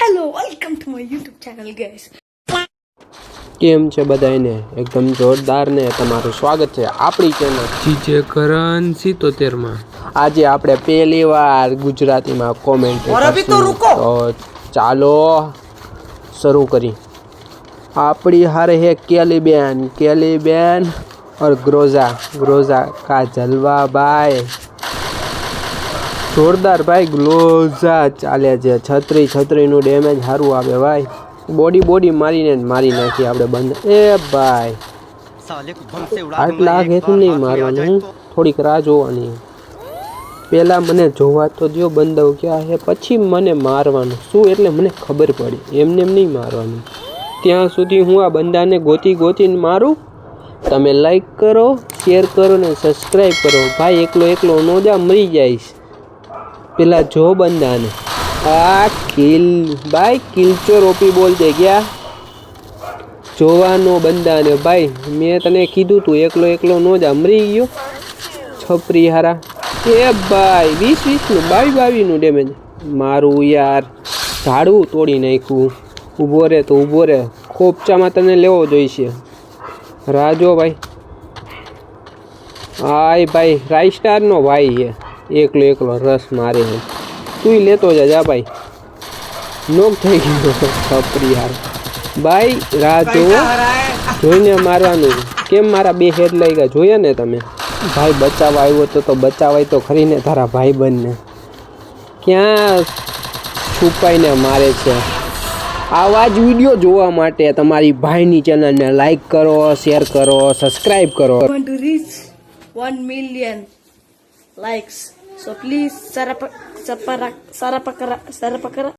Hello welcome to my YouTube channel guys. કેમ છે બધાને એકદમ જોરદાર ને તમારું સ્વાગત છે આપણી ચેનલ જીજે કરણ 77 માં। આજે આપણે પહેલી વાર ગુજરાતીમાં કોમેન્ટ તો ચાલો શરૂ કરી। આપણી હારે હે केली बेन और ग्रोजा का जलवा भाई जोरदार भाई ग्लोजा चाले છે। છત્રીનું ડેમેજ સારું આવે ભાઈ। બોડી મારીને મારી નાખી આપણે બંધ। એ ભાઈ આટલા આઘેથી નહીં મારવાનું, થોડીક રાહ જોવાની। પહેલાં મને જોવા તો દો બંદવ ક્યાં છે, પછી મને મારવાનું શું એટલે મને ખબર પડી, એમને એમ નહીં મારવાનું। ત્યાં સુધી હું આ બંદાને ગોતીને મારું। તમે લાઈક કરો, શેર કરો ને સબસ્ક્રાઈબ કરો ભાઈ। એકલો નો જા, મરી જઈશ। પેલા જો બંદાને આ કિલ ભાઈ, કિલચોર ઓપી બોલ દે ગયા જોવાનો બંદાને ભાઈ। મેં તને કીધું તું એકલો નો જા, મરી ગયો છપરી હારા। એ ભાઈ 20 નું 22 ડેમેજ મારું યાર, ઝાડવું તોડી નાખ્યું। ઊભો રે તો ઊભો રે, ખોપચામાં તને લેવો જોઈશે। રાજો ભાઈ હાય ભાઈ, રાઈસ્ટાર નો ભાઈ છે, એકલો રસ મારે છે। તું લેતો જા ભાઈ, નોક થઈ ગયો છપરી યાર ભાઈ। રાહ જોઈને મારવાનું। કેમ મારા બે હેડ લઈ ગયા જોયા ને તમે ભાઈ? બચાવવા આવ્યો તો બચાવાય તો ખરીને તારા ભાઈબંધને, ક્યાં છુપાઈને મારે છે। આવા જ વિડીયો જોવા માટે તમારી ભાઈની ચેનલને લાઈક કરો, શેર કરો, સબસ્ક્રાઈબ કરો। I want to reach 1 million likes, so please sarapakara